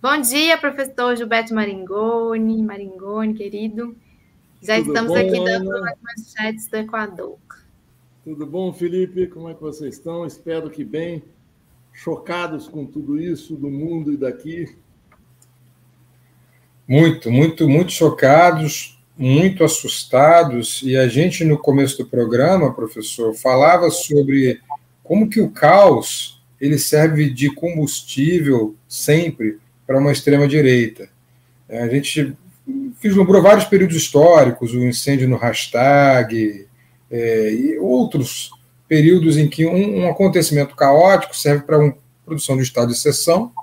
Bom dia, professor Gilberto Maringoni, querido. Já Tudo estamos bom, aqui dando Ana? as manchetes do Equador. Tudo bom, Felipe? Como é que vocês estão? Espero que bem. Chocados com tudo isso do mundo e daqui. Muito chocados, muito assustados. E a gente, no começo do programa, professor, falava sobre como que o caos ele serve de combustível sempre para uma extrema-direita. A gente vislumbrou vários períodos históricos, o incêndio no hashtag, e outros períodos em que um acontecimento caótico serve para uma produção de estado de exceção,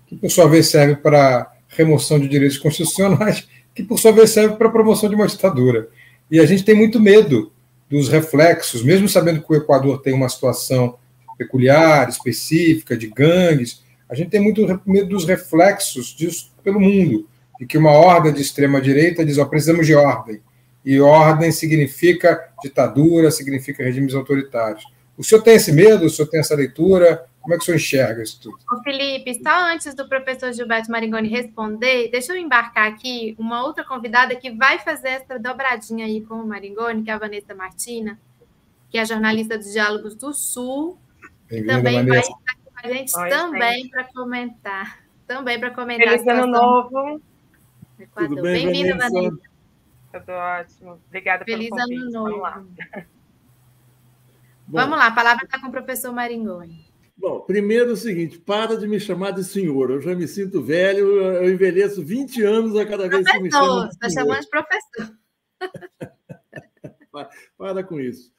que, por sua vez, serve para remoção de direitos constitucionais, que, por sua vez, serve para a promoção de uma ditadura. E a gente tem muito medo dos reflexos, mesmo sabendo que o Equador tem uma situação peculiar, específica, de gangues, a gente tem muito medo dos reflexos disso pelo mundo, de que uma horda de extrema-direita diz, precisamos de ordem. E ordem significa ditadura, significa regimes autoritários. O senhor tem esse medo? O senhor tem essa leitura? Como é que o senhor enxerga isso tudo? Ô, Felipe, só antes do professor Gilberto Maringoni responder, deixa eu embarcar aqui uma outra convidada que vai fazer essa dobradinha aí com o Maringoni, que é a Vanessa Martina, que é jornalista dos Diálogos do Sul, e também vai estar com a gente também para comentar. Feliz ano novo. Tudo bem, bem-vinda, Vanessa. Tudo ótimo. Obrigada pelo convite. Feliz ano novo. Vamos lá. Vamos lá, a palavra está com o professor Maringoni. Bom, primeiro é o seguinte, para de me chamar de senhor. Eu já me sinto velho, eu envelheço 20 anos a cada vez que me chamam de senhor. Está chamando de professor. Para com isso.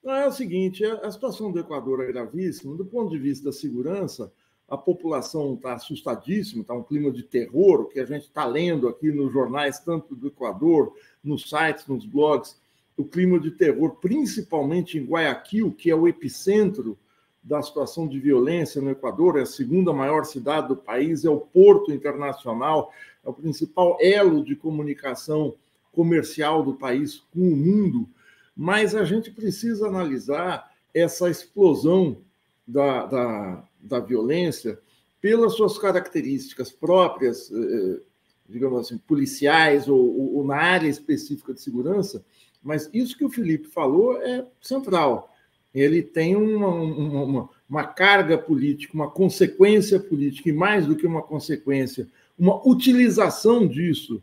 Não, é o seguinte, a situação do Equador é gravíssima. Do ponto de vista da segurança, a população está assustadíssima, está um clima de terror, o que a gente está lendo aqui nos jornais, tanto do Equador, nos sites, nos blogs, o clima de terror, principalmente em Guayaquil, que é o epicentro da situação de violência no Equador, é a segunda maior cidade do país, é o porto internacional, é o principal elo de comunicação comercial do país com o mundo, mas a gente precisa analisar essa explosão da violência pelas suas características próprias, digamos assim, policiais ou na área específica de segurança, mas isso que o Felipe falou é central. Ele tem uma carga política, uma consequência política, e mais do que uma consequência, uma utilização disso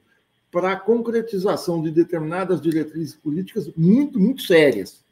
para a concretização de determinadas diretrizes políticas muito sérias.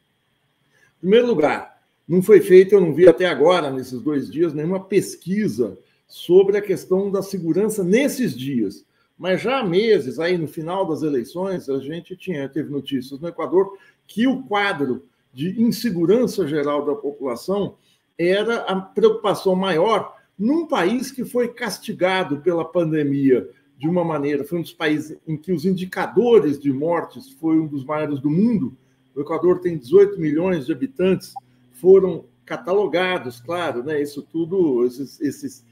Em primeiro lugar, não foi feita, eu não vi até agora, nesses 2 dias, nenhuma pesquisa sobre a questão da segurança nesses dias. Mas já há meses, aí no final das eleições, a gente teve notícias no Equador que o quadro de insegurança geral da população era a preocupação maior num país que foi castigado pela pandemia de uma maneira, foi um dos países em que os indicadores de mortes foi um dos maiores do mundo. O Equador tem 18 milhões de habitantes, foram catalogados, claro, né? Isso tudo, esses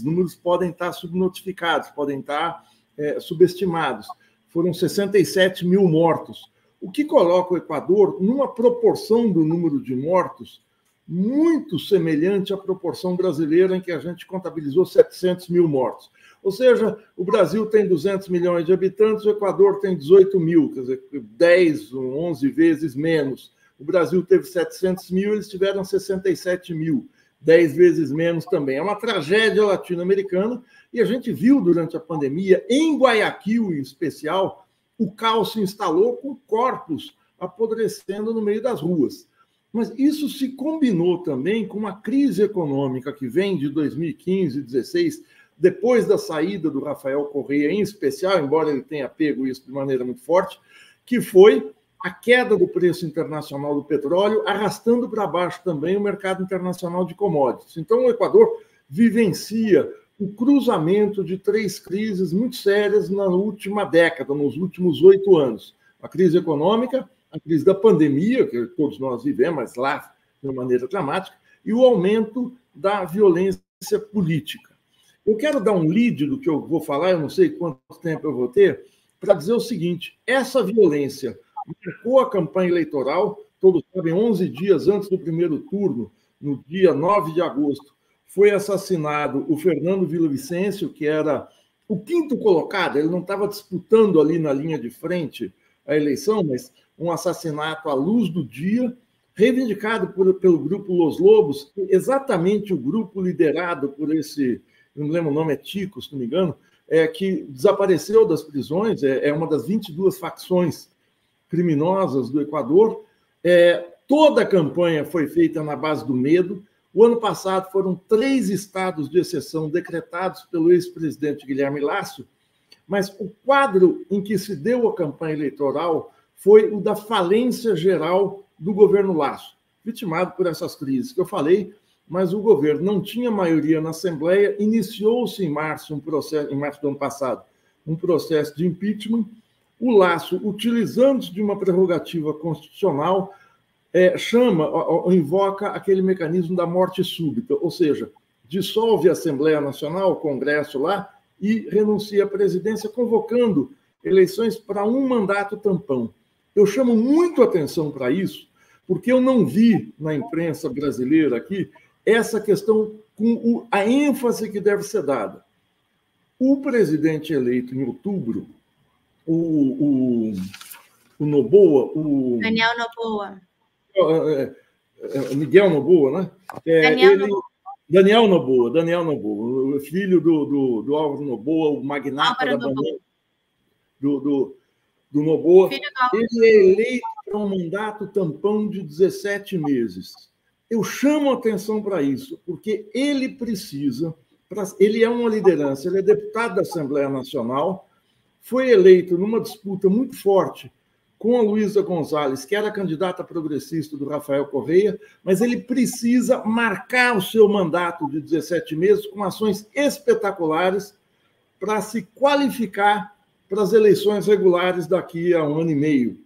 números podem estar subnotificados, podem estar subestimados. Foram 67 mil mortos, o que coloca o Equador numa proporção do número de mortos muito semelhante à proporção brasileira, em que a gente contabilizou 700 mil mortos. Ou seja, o Brasil tem 200 milhões de habitantes, o Equador tem 18 mil, quer dizer, 10, 11 vezes menos. O Brasil teve 700 mil, eles tiveram 67 mil, 10 vezes menos também. É uma tragédia latino-americana, e a gente viu durante a pandemia, em Guayaquil em especial, o caos se instalou com corpos apodrecendo no meio das ruas. Mas isso se combinou também com uma crise econômica que vem de 2015 e 2016, depois da saída do Rafael Correa, em especial, embora ele tenha pego isso de maneira muito forte, que foi a queda do preço internacional do petróleo, arrastando para baixo também o mercado internacional de commodities. Então, o Equador vivencia o cruzamento de 3 crises muito sérias na última década, nos últimos 8 anos. A crise econômica, a crise da pandemia, que todos nós vivemos, mas lá de uma maneira dramática, e o aumento da violência política. Eu quero dar um lead do que eu vou falar, eu não sei quanto tempo eu vou ter, para dizer o seguinte: essa violência marcou a campanha eleitoral, todos sabem, 11 dias antes do primeiro turno, no dia 9 de agosto, foi assassinado o Fernando Villavicencio, que era o quinto colocado, ele não estava disputando ali na linha de frente a eleição, mas um assassinato à luz do dia, reivindicado pelo grupo Los Lobos, exatamente o grupo liderado por esse, não me lembro o nome, é Tico, se não me engano, que desapareceu das prisões, é uma das 22 facções criminosas do Equador. Toda a campanha foi feita na base do medo. O ano passado foram 3 estados de exceção decretados pelo ex-presidente Guilherme Lasso, mas o quadro em que se deu a campanha eleitoral foi o da falência geral do governo Lasso, vitimado por essas crises que eu falei, mas o governo não tinha maioria na Assembleia, iniciou-se em março do ano passado, um processo de impeachment. O Lasso, utilizando-se de uma prerrogativa constitucional, invoca aquele mecanismo da morte súbita, ou seja, dissolve a Assembleia Nacional, o Congresso lá, e renuncia à presidência, convocando eleições para um mandato tampão. Eu chamo muito atenção para isso, porque eu não vi na imprensa brasileira aqui essa questão com a ênfase que deve ser dada. O presidente eleito em outubro, o Noboa... Daniel Noboa. Miguel Noboa, né? Daniel Noboa, o filho do Álvaro Noboa, o magnata da bandeira do Noboa. Ele é eleito para um mandato tampão de 17 meses. Eu chamo a atenção para isso, porque ele precisa, ele é uma liderança, ele é deputado da Assembleia Nacional, foi eleito numa disputa muito forte com a Luísa Gonzalez, que era candidata progressista do Rafael Correia, mas ele precisa marcar o seu mandato de 17 meses com ações espetaculares para se qualificar para as eleições regulares daqui a 1 ano e meio.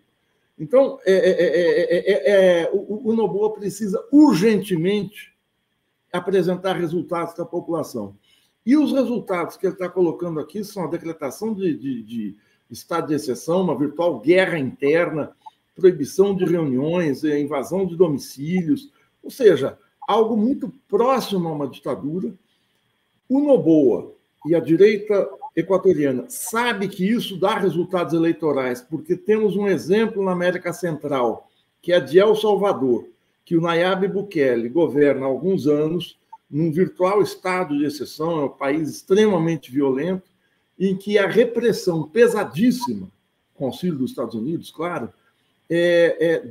Então, o Noboa precisa urgentemente apresentar resultados para a população. E os resultados que ele está colocando aqui são a decretação de estado de exceção, uma virtual guerra interna, proibição de reuniões, invasão de domicílios, ou seja, algo muito próximo a uma ditadura. O Noboa e a direita equatoriana sabe que isso dá resultados eleitorais, porque temos um exemplo na América Central, que é de El Salvador, que o Nayib Bukele governa há alguns anos, num virtual estado de exceção, é um país extremamente violento, em que a repressão pesadíssima, com auxílio dos Estados Unidos, claro,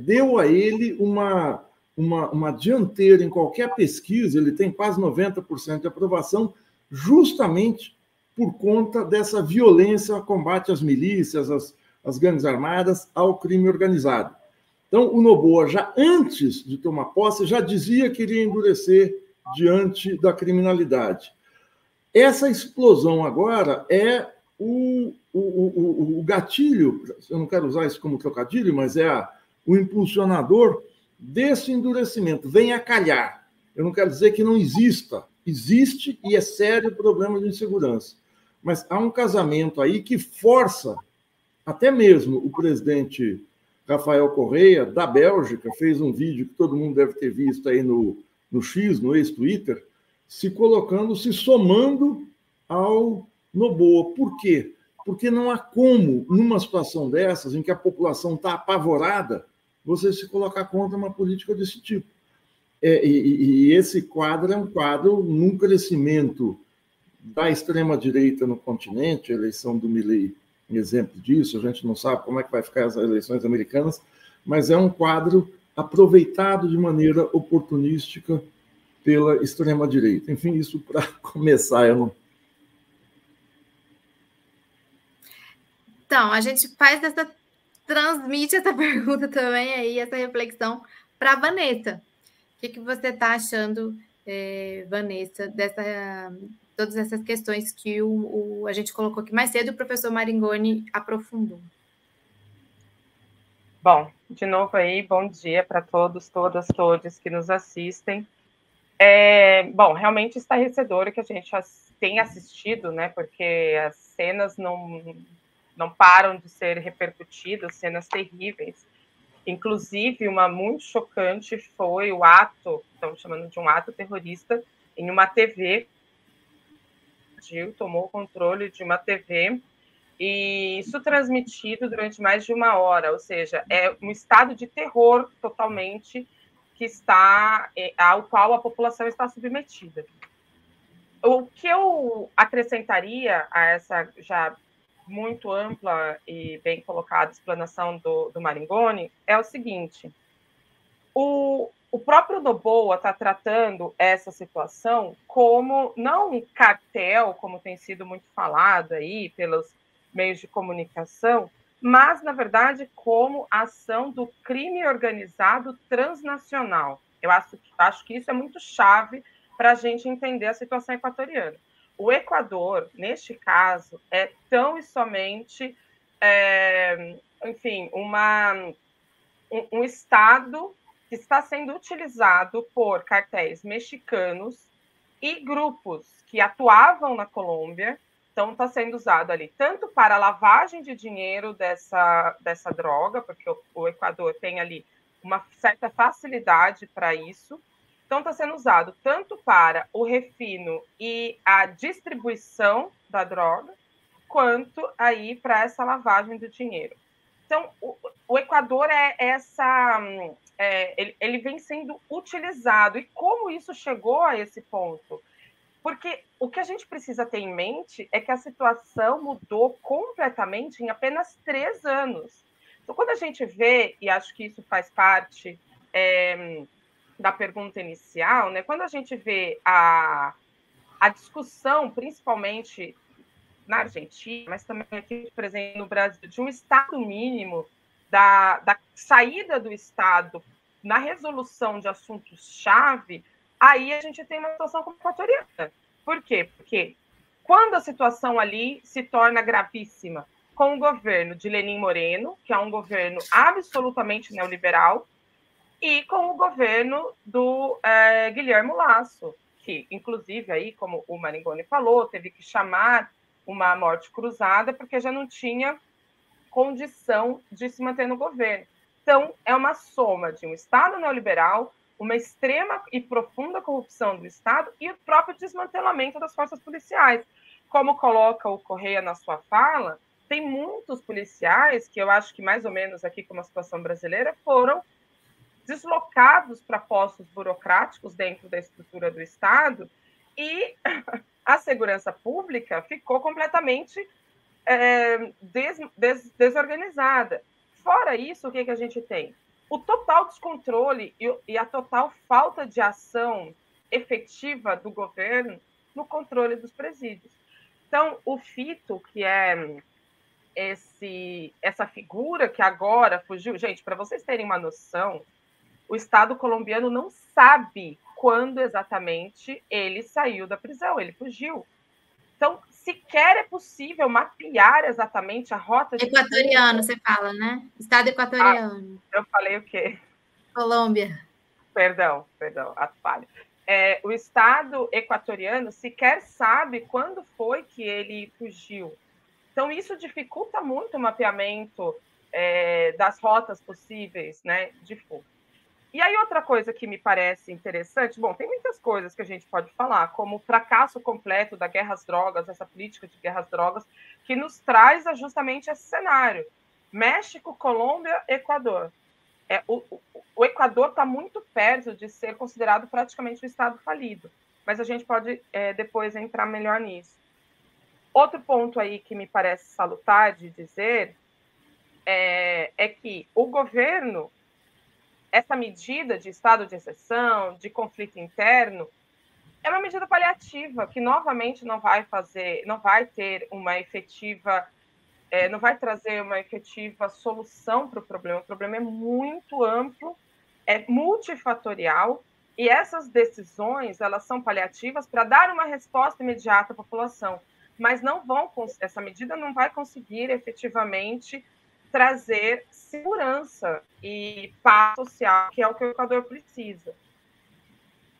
deu a ele uma dianteira em qualquer pesquisa, ele tem quase 90% de aprovação, justamente por conta dessa violência ao combate às milícias, às gangues armadas, ao crime organizado. Então, o Noboa, já antes de tomar posse, já dizia que iria endurecer diante da criminalidade. Essa explosão agora é o gatilho, eu não quero usar isso como trocadilho, mas o impulsionador desse endurecimento. Vem a calhar. Eu não quero dizer que não exista. Existe e é sério o problema de insegurança. Mas há um casamento aí que força, até mesmo o presidente Rafael Correia, da Bélgica, fez um vídeo que todo mundo deve ter visto aí no X, no ex-Twitter, se colocando, se somando ao Noboa. Por quê? Porque não há como, numa situação dessas, em que a população está apavorada, você se colocar contra uma política desse tipo. E esse quadro é um quadro num crescimento da extrema-direita no continente, a eleição do Milei é um exemplo disso, a gente não sabe como é que vai ficar as eleições americanas, mas é um quadro aproveitado de maneira oportunística pela extrema-direita. Enfim, isso para começar. Então, a gente transmite essa pergunta também aí, essa reflexão para a Vanessa. O que você está achando, Vanessa, todas essas questões que a gente colocou aqui mais cedo e o professor Maringoni aprofundou? Bom, de novo aí, bom dia para todos, todas, todos que nos assistem. Bom, realmente estarrecedor que a gente tem assistido, né? Porque as cenas não param de ser repercutidas, cenas terríveis. Inclusive, uma muito chocante foi o ato, estamos chamando de um ato terrorista, em uma TV, tomou o controle de uma TV, e isso transmitido durante mais de 1 hora, ou seja, é um estado de terror totalmente que está, ao qual a população está submetida. O que eu acrescentaria a essa já muito ampla e bem colocada explanação do Maringoni é o seguinte: o próprio Noboa está tratando essa situação como não um cartel, como tem sido muito falado aí pelos meios de comunicação, mas, na verdade, como ação do crime organizado transnacional. Eu acho que isso é muito chave para a gente entender a situação equatoriana. O Equador, neste caso, é tão e somente, enfim, um Estado que está sendo utilizado por cartéis mexicanos e grupos que atuavam na Colômbia. Então, está sendo usado ali tanto para a lavagem de dinheiro dessa droga, porque o Equador tem ali uma certa facilidade para isso. Então, está sendo usado tanto para o refino e a distribuição da droga, quanto aí para essa lavagem do dinheiro. Então, o Equador ele vem sendo utilizado. E como isso chegou a esse ponto? Porque o que a gente precisa ter em mente é que a situação mudou completamente em apenas 3 anos. Então, quando a gente vê, e acho que isso faz parte da pergunta inicial, né? Quando a gente vê a discussão, principalmente na Argentina, mas também aqui presente no Brasil, de um Estado mínimo, da saída do Estado na resolução de assuntos-chave, aí a gente tem uma situação como equatoriana. Por quê? Porque quando a situação ali se torna gravíssima, com o governo de Lenín Moreno, que é um governo absolutamente neoliberal, e com o governo do Guilherme Lasso, que, inclusive, aí, como o Maringoni falou, teve que chamar uma morte cruzada porque já não tinha condição de se manter no governo. Então, é uma soma de um Estado neoliberal, uma extrema e profunda corrupção do Estado e o próprio desmantelamento das forças policiais. Como coloca o Correia na sua fala, tem muitos policiais, que eu acho que mais ou menos aqui como a situação brasileira, foram deslocados para postos burocráticos dentro da estrutura do Estado e a segurança pública ficou completamente desorganizada. Fora isso, o que a gente tem? O total descontrole e a total falta de ação efetiva do governo no controle dos presídios. Então, o Fito, que é essa figura que agora fugiu... Gente, para vocês terem uma noção, o Estado colombiano não sabe quando exatamente ele saiu da prisão, ele fugiu. Então, sequer é possível mapear exatamente a rota de... Equatoriano, você fala, né? Estado equatoriano. Eu falei o quê? Colômbia. Perdão, a falha. O Estado equatoriano sequer sabe quando foi que ele fugiu. Então, isso dificulta muito o mapeamento das rotas possíveis, né, de fuga. E aí, outra coisa que me parece interessante, bom, tem muitas coisas que a gente pode falar, como o fracasso completo da guerra às drogas, essa política de guerra às drogas, que nos traz justamente esse cenário. México, Colômbia, Equador. O Equador está muito perto de ser considerado praticamente um Estado falido, mas a gente pode depois entrar melhor nisso. Outro ponto aí que me parece salutar de dizer é que o governo, essa medida de estado de exceção, de conflito interno, é uma medida paliativa que novamente não vai ter uma efetiva, não vai trazer uma efetiva solução para o problema. O problema é muito amplo, é multifatorial, e essas decisões, elas são paliativas para dar uma resposta imediata à população, mas essa medida não vai conseguir efetivamente trazer segurança e paz social, que é o que o Equador precisa.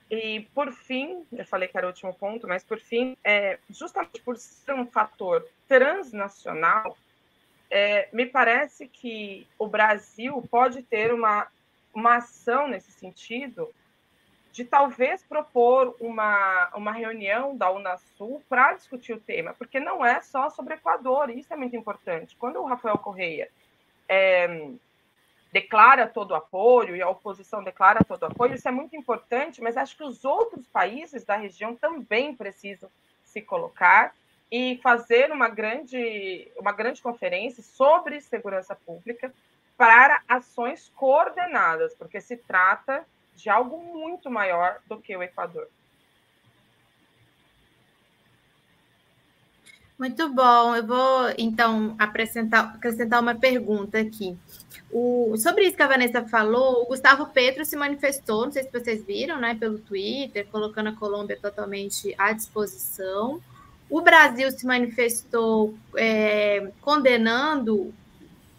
E, por fim, eu falei que era o último ponto, mas, por fim, justamente por ser um fator transnacional, me parece que o Brasil pode ter uma ação nesse sentido de talvez propor uma reunião da Unasul para discutir o tema, porque não é só sobre Equador, isso é muito importante. Quando o Rafael Correia declara todo o apoio e a oposição declara todo o apoio, isso é muito importante, mas acho que os outros países da região também precisam se colocar e fazer uma grande conferência sobre segurança pública para ações coordenadas, porque se trata de algo muito maior do que o Equador. Muito bom. Eu vou, então, acrescentar uma pergunta aqui. Sobre isso que a Vanessa falou, o Gustavo Petro se manifestou, não sei se vocês viram, né, pelo Twitter, colocando a Colômbia totalmente à disposição. O Brasil se manifestou condenando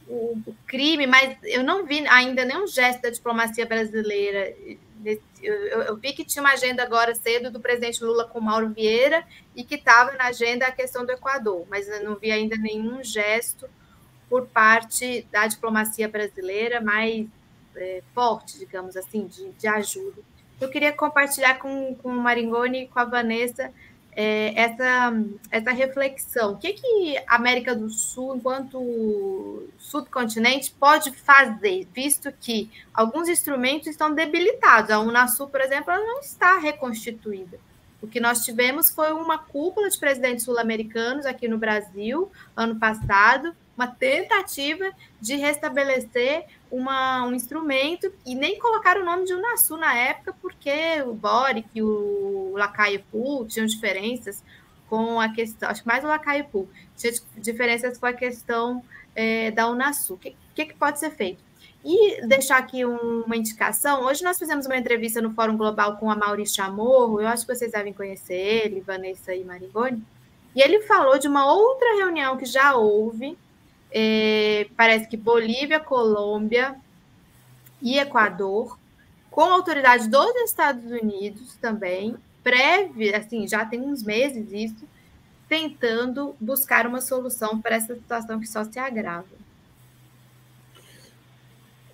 o crime, mas eu não vi ainda nenhum gesto da diplomacia brasileira. Eu vi que tinha uma agenda agora cedo do presidente Lula com Mauro Vieira e que estava na agenda a questão do Equador, mas eu não vi ainda nenhum gesto por parte da diplomacia brasileira mais forte, digamos assim, de ajuda. Eu queria compartilhar com o Maringoni e com a Vanessa essa reflexão. O que a América do Sul, enquanto subcontinente, pode fazer, visto que alguns instrumentos estão debilitados. A Unasul, por exemplo, ela não está reconstituída. O que nós tivemos foi uma cúpula de presidentes sul-americanos aqui no Brasil, ano passado, uma tentativa de restabelecer um instrumento, e nem colocaram o nome de Unasul na época, porque o Boric e o Lacaille-Pou tinham diferenças com a questão, acho que mais o Lacaille-Pou, tinha diferenças com a questão da Unasul. O que pode ser feito? E deixar aqui uma indicação, hoje nós fizemos uma entrevista no Fórum Global com a Amaury Chamorro, eu acho que vocês devem conhecer ele, Vanessa e Maringoni, e ele falou de uma outra reunião que já houve, parece que Bolívia, Colômbia e Equador, com autoridades dos Estados Unidos também, assim, já tem uns meses isso, tentando buscar uma solução para essa situação que só se agrava.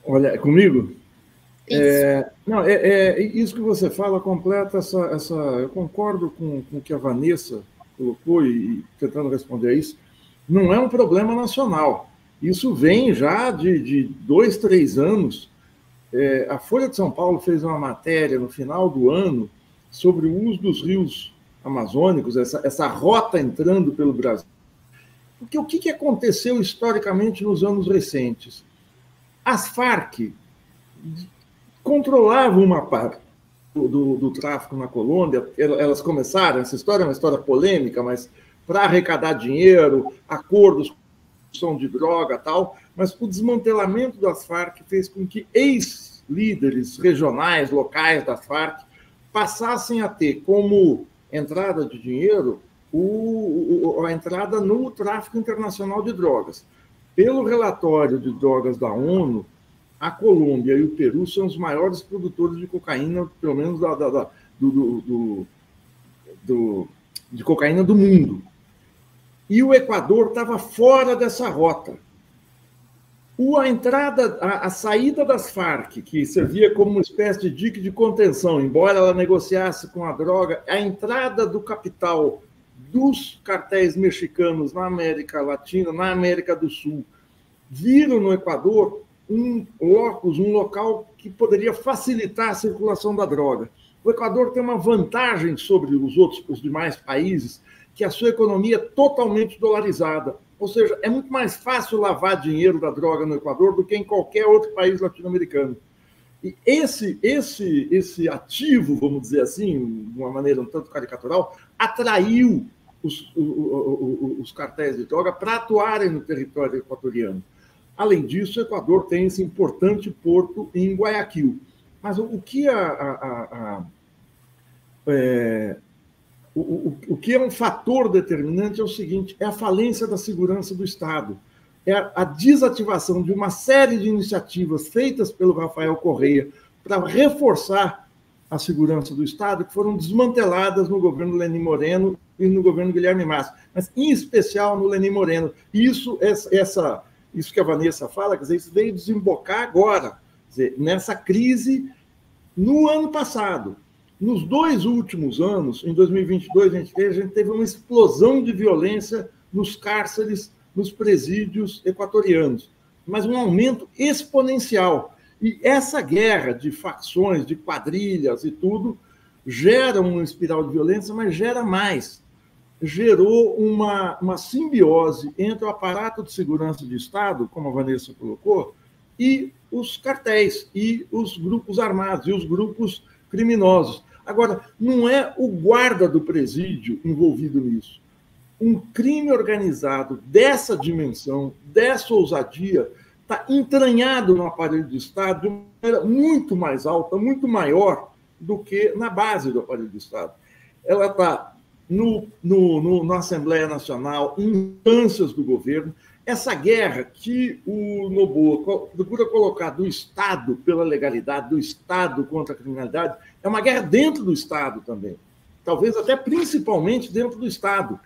Olha, é comigo? Isso. Isso que você fala completa essa. Eu concordo com o que a Vanessa colocou e tentando responder a isso. Não é um problema nacional. Isso vem já de 2, 3 anos. A Folha de São Paulo fez uma matéria no final do ano sobre o uso dos rios amazônicos, essa rota entrando pelo Brasil. Porque o que aconteceu historicamente nos anos recentes? As Farc controlavam uma parte do tráfico na Colômbia. Elas começaram, essa história é uma história polêmica, mas para arrecadar dinheiro, acordos com de droga tal, mas o desmantelamento das Farc fez com que ex-líderes regionais, locais das Farc, passassem a ter como entrada de dinheiro a entrada no tráfico internacional de drogas. Pelo relatório de drogas da ONU, a Colômbia e o Peru são os maiores produtores de cocaína, pelo menos de cocaína do mundo. E o Equador estava fora dessa rota. A saída das Farc, que servia como uma espécie de dique de contenção, embora ela negociasse com a droga, a entrada do capital dos cartéis mexicanos na América Latina, na América do Sul, viram no Equador um local que poderia facilitar a circulação da droga. O Equador tem uma vantagem sobre os demais países, que a sua economia é totalmente dolarizada. Ou seja, é muito mais fácil lavar dinheiro da droga no Equador do que em qualquer outro país latino-americano. E esse ativo, vamos dizer assim, de uma maneira um tanto caricatural, atraiu os cartéis de droga para atuarem no território equatoriano. Além disso, o Equador tem esse importante porto em Guayaquil. Mas o que é um fator determinante é o seguinte: é a falência da segurança do Estado. É a desativação de uma série de iniciativas feitas pelo Rafael Correia para reforçar a segurança do Estado, que foram desmanteladas no governo Lenín Moreno e no governo Guilherme Massa, mas em especial no Lenín Moreno. Isso que a Vanessa fala, quer dizer, isso veio desembocar agora, quer dizer, nessa crise no ano passado. Nos 2 últimos anos, em 2022, a gente teve uma explosão de violência nos cárceres, nos presídios equatorianos, mas um aumento exponencial. E essa guerra de facções, de quadrilhas e tudo, gera uma espiral de violência, mas gera mais. Gerou uma simbiose entre o aparato de segurança de Estado, como a Vanessa colocou, e os cartéis, e os grupos armados, e os grupos criminosos. Agora, não é o guarda do presídio envolvido nisso. Um crime organizado dessa dimensão, dessa ousadia, está entranhado no aparelho de Estado de uma maneira muito mais alta, muito maior do que na base do aparelho de Estado. Ela está na Assembleia Nacional, em instâncias do governo. Essa guerra que o Noboa procura colocar do Estado pela legalidade, do Estado contra a criminalidade, é uma guerra dentro do Estado também. Talvez até principalmente dentro do Estado,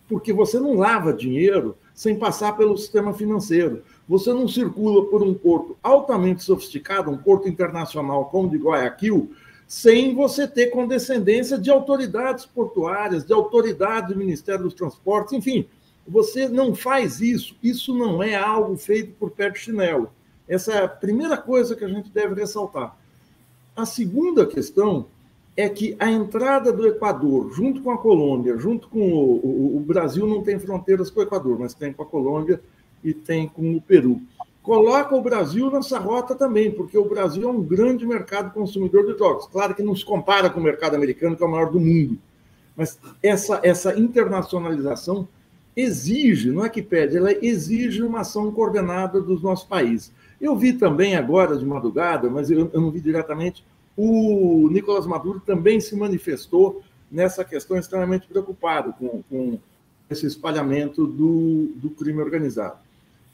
porque você não lava dinheiro sem passar pelo sistema financeiro. Você não circula por um porto altamente sofisticado, um porto internacional como o de Guayaquil, sem você ter condescendência de autoridades portuárias, de autoridades do Ministério dos Transportes, enfim. Você não faz isso. Isso não é algo feito por pé de chinelo. Essa é a primeira coisa que a gente deve ressaltar. A segunda questão é que a entrada do Equador, junto com a Colômbia, junto com o Brasil não tem fronteiras com o Equador, mas tem com a Colômbia e tem com o Peru. Coloca o Brasil nessa rota também, porque o Brasil é um grande mercado consumidor de drogas. Claro que não se compara com o mercado americano, que é o maior do mundo, mas essa internacionalização exige, não é que pede, ela exige uma ação coordenada dos nossos países. Eu vi também agora, de madrugada, mas eu não vi diretamente, o Nicolás Maduro também se manifestou nessa questão extremamente preocupado com esse espalhamento do crime organizado.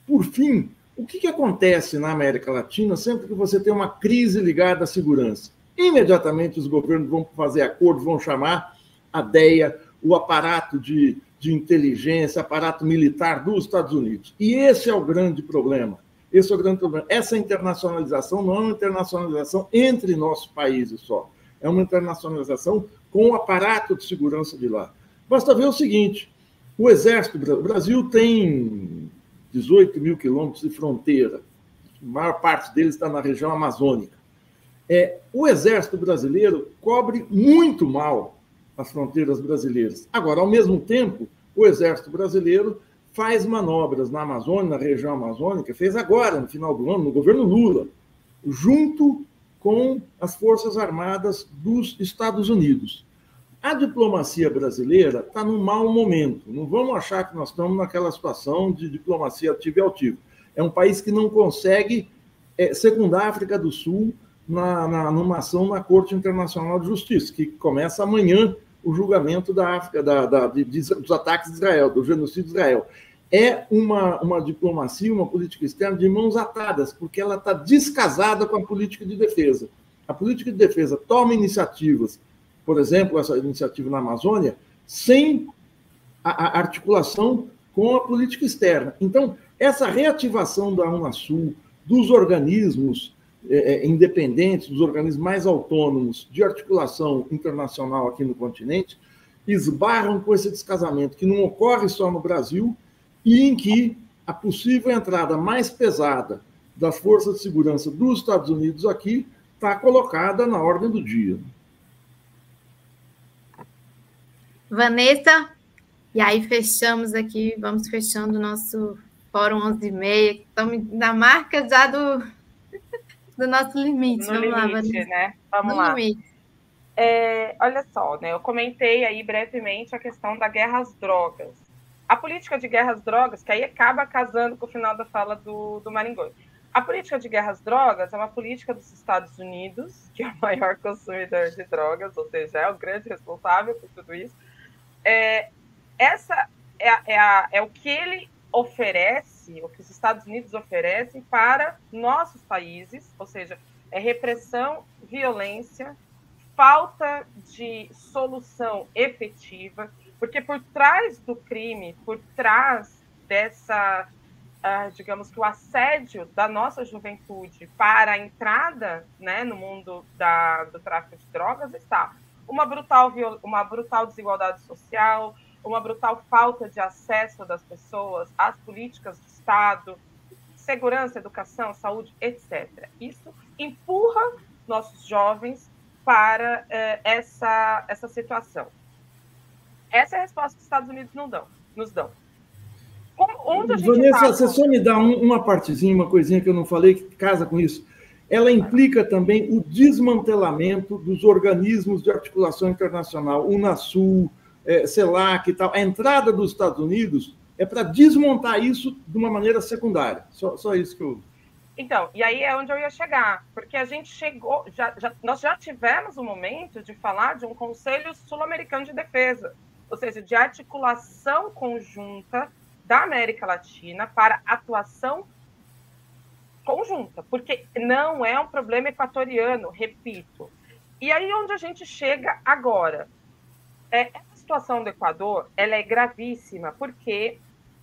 Por fim, o que acontece na América Latina sempre que você tem uma crise ligada à segurança? Imediatamente os governos vão fazer acordo, vão chamar a DEA, o aparato de inteligência, aparato militar dos Estados Unidos. E esse é o grande problema. Esse é o grande problema. Essa internacionalização não é uma internacionalização entre nossos países só. É uma internacionalização com o aparato de segurança de lá. Basta ver o seguinte, o Brasil tem 18 mil quilômetros de fronteira. A maior parte deles está na região amazônica. O Exército brasileiro cobre muito mal as fronteiras brasileiras. Agora, ao mesmo tempo, o Exército brasileiro faz manobras na Amazônia, na região amazônica, fez agora, no final do ano, no governo Lula, junto com as Forças Armadas dos Estados Unidos. A diplomacia brasileira está num mau momento. Não vamos achar que nós estamos naquela situação de diplomacia ativa e altiva. É um país que não consegue secundar a África do Sul numa ação na Corte Internacional de Justiça, que começa amanhã o julgamento da África, dos ataques de Israel, do genocídio de Israel. É uma diplomacia, uma política externa de mãos atadas, porque ela está descasada com a política de defesa. A política de defesa toma iniciativas, por exemplo, essa iniciativa na Amazônia, sem a articulação com a política externa. Então, essa reativação da Unasul, dos organismos independentes, dos organismos mais autônomos de articulação internacional aqui no continente, esbarram com esse descasamento que não ocorre só no Brasil e em que a possível entrada mais pesada das forças de segurança dos Estados Unidos aqui está colocada na ordem do dia. Vanessa, e aí fechamos aqui, vamos fechando o nosso Fórum 11h30, estamos na marca já do nosso limite. No limite, lá, né? Vamos lá. Olha só, né? Eu comentei aí brevemente a questão da guerra às drogas. A política de guerra às drogas, que aí acaba casando com o final da fala do Maringoni. A política de guerra às drogas é uma política dos Estados Unidos, que é o maior consumidor de drogas, ou seja, é o grande responsável por tudo isso. Essa é o que ele oferece, o que os Estados Unidos oferecem para nossos países, ou seja, é repressão, violência, falta de solução efetiva, porque por trás do crime, por trás dessa, digamos que o assédio da nossa juventude para a entrada, né, no mundo do tráfico de drogas está uma brutal desigualdade social, uma brutal falta de acesso das pessoas às políticas do Estado, segurança, educação, saúde, etc. Isso empurra nossos jovens para essa situação. Essa é a resposta que os Estados Unidos nos dão. Onde a gente Vanessa, você só me dá uma partezinha, uma coisinha que eu não falei, que casa com isso. Ela implica também o desmantelamento dos organismos de articulação internacional, Unasul, CELAC e tal. A entrada dos Estados Unidos é para desmontar isso de uma maneira secundária. Só isso que eu... Então, e aí é onde eu ia chegar, porque a gente chegou, nós já tivemos o momento de falar de um Conselho Sul-Americano de Defesa, ou seja, de articulação conjunta da América Latina para atuação conjunta, porque não é um problema equatoriano, repito. E aí onde a gente chega agora? Essa situação do Equador, ela é gravíssima, porque,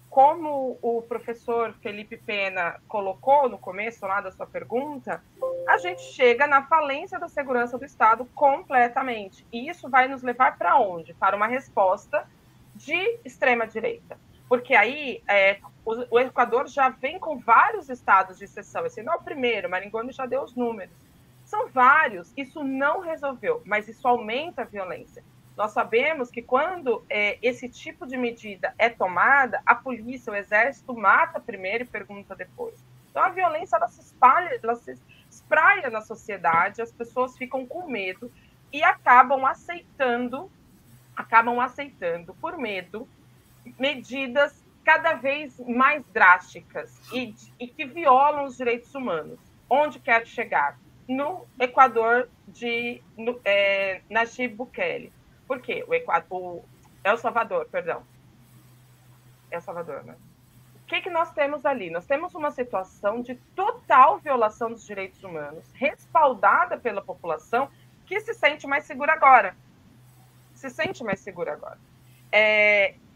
como o professor Felipe Pena colocou no começo lá da sua pergunta, a gente chega na falência da segurança do Estado completamente. E isso vai nos levar para onde? Para uma resposta de extrema-direita. Porque aí o Equador já vem com vários estados de exceção. Esse não é o primeiro, Maringoni já deu os números. São vários, isso não resolveu, mas isso aumenta a violência. Nós sabemos que quando esse tipo de medida é tomada, a polícia, o exército mata primeiro e pergunta depois. Então a violência ela se espalha, ela se espraia na sociedade, as pessoas ficam com medo e acabam aceitando por medo medidas cada vez mais drásticas e que violam os direitos humanos. Onde quero chegar? No Equador de Nayib Bukele. Por quê? El Salvador, perdão. El Salvador, né? O que nós temos ali? Nós temos uma situação de total violação dos direitos humanos, respaldada pela população, que se sente mais segura agora.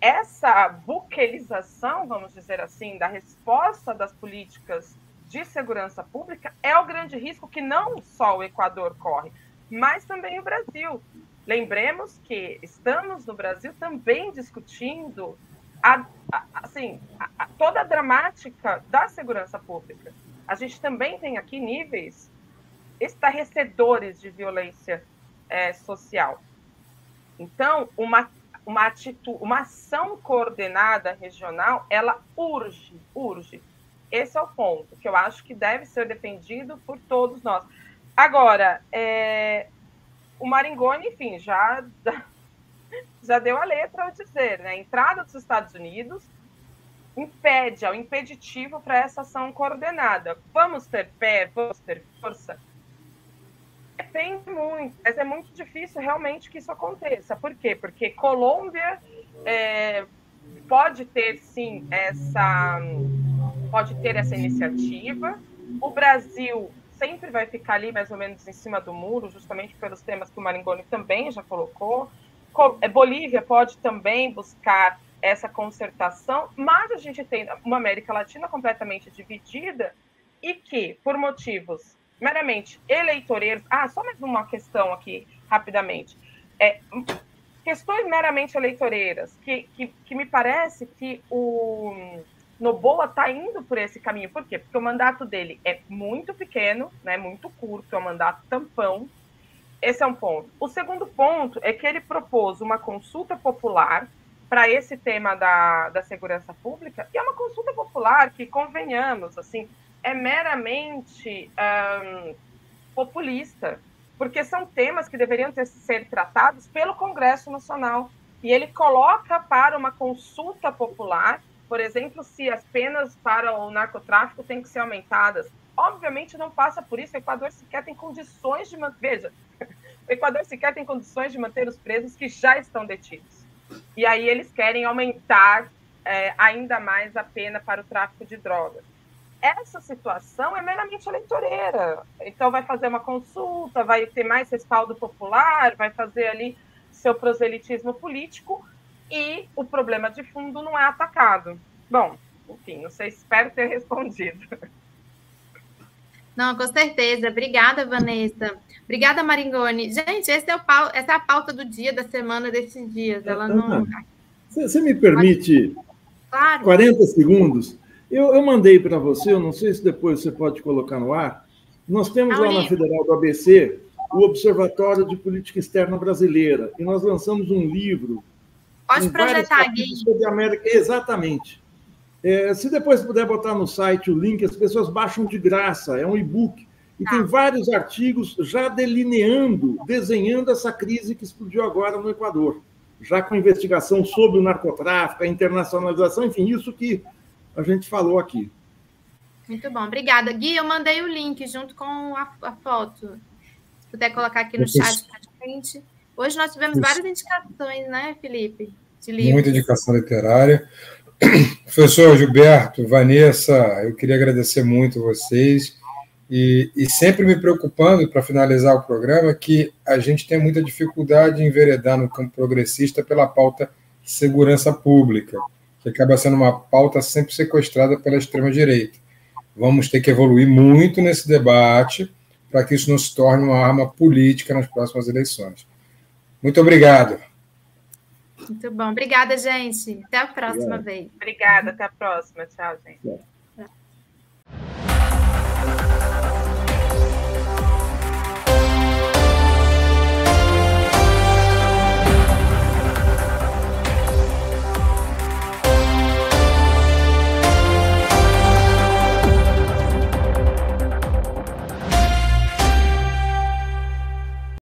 Essa buquelização, vamos dizer assim, da resposta das políticas de segurança pública é o grande risco que não só o Equador corre, mas também o Brasil. Lembremos que estamos no Brasil também discutindo toda a dramática da segurança pública. A gente também tem aqui níveis estarrecedores de violência social. Então, uma ação coordenada regional, ela urge. Esse é o ponto que eu acho que deve ser defendido por todos nós. Agora, o Maringoni, enfim, já deu a letra ao dizer, né? A entrada dos Estados Unidos é o impeditivo para essa ação coordenada. Vamos ter pé, vamos ter força? Depende muito, mas é muito difícil realmente que isso aconteça. Por quê? Porque Colômbia pode ter, sim, essa iniciativa. O Brasil sempre vai ficar ali mais ou menos em cima do muro, justamente pelos temas que o Maringoni também já colocou. Bolívia pode também buscar essa concertação, mas a gente tem uma América Latina completamente dividida e que, por motivos meramente eleitoreiros... só mais uma questão aqui, rapidamente. Questões meramente eleitoreiras, que me parece que o Noboa está indo por esse caminho. Por quê? Porque o mandato dele é muito pequeno, né, muito curto, é um mandato tampão. Esse é um ponto. O segundo ponto é que ele propôs uma consulta popular para esse tema da segurança pública, e é uma consulta popular que, convenhamos, assim, é meramente populista, porque são temas que deveriam ser tratados pelo Congresso Nacional. E ele coloca para uma consulta popular, por exemplo, se as penas para o narcotráfico têm que ser aumentadas. Obviamente não passa por isso, o Equador sequer tem condições de manter... Veja, o Equador sequer tem condições de manter os presos que já estão detidos. E aí eles querem aumentar ainda mais a pena para o tráfico de drogas. Essa situação é meramente eleitoreira. Então vai fazer uma consulta, vai ter mais respaldo popular, vai fazer ali seu proselitismo político e o problema de fundo não é atacado. Bom, enfim, não sei, espero ter respondido. Não, com certeza. Obrigada, Vanessa. Obrigada, Maringoni. Gente, essa é a pauta do dia, da semana, desses dias. Ela não... Você me permite claro. 40 segundos? Eu mandei para você, eu não sei se depois você pode colocar no ar. Nós temos lá na Federal do ABC o Observatório de Política Externa Brasileira, e nós lançamos um livro. Pode projetar aqui. Sobre a América. Exatamente. Se depois puder botar no site o link, as pessoas baixam de graça, é um e-book. E tem vários artigos já delineando, desenhando essa crise que explodiu agora no Equador, já com investigação sobre o narcotráfico, a internacionalização, enfim, isso que a gente falou aqui. Muito bom, obrigada. Gui, eu mandei o link junto com a foto. Se puder colocar aqui no chat para a gente. Hoje nós tivemos várias indicações, né, Felipe? De livros. Muita indicação literária. Professor Gilberto, Vanessa, eu queria agradecer muito vocês e sempre me preocupando, para finalizar o programa, que a gente tem muita dificuldade em enveredar no campo progressista pela pauta segurança pública, que acaba sendo uma pauta sempre sequestrada pela extrema-direita. Vamos ter que evoluir muito nesse debate para que isso não se torne uma arma política nas próximas eleições. Muito obrigado. Muito bom. Obrigada, gente. Até a próxima vez. Obrigada. Até a próxima. Tchau, gente.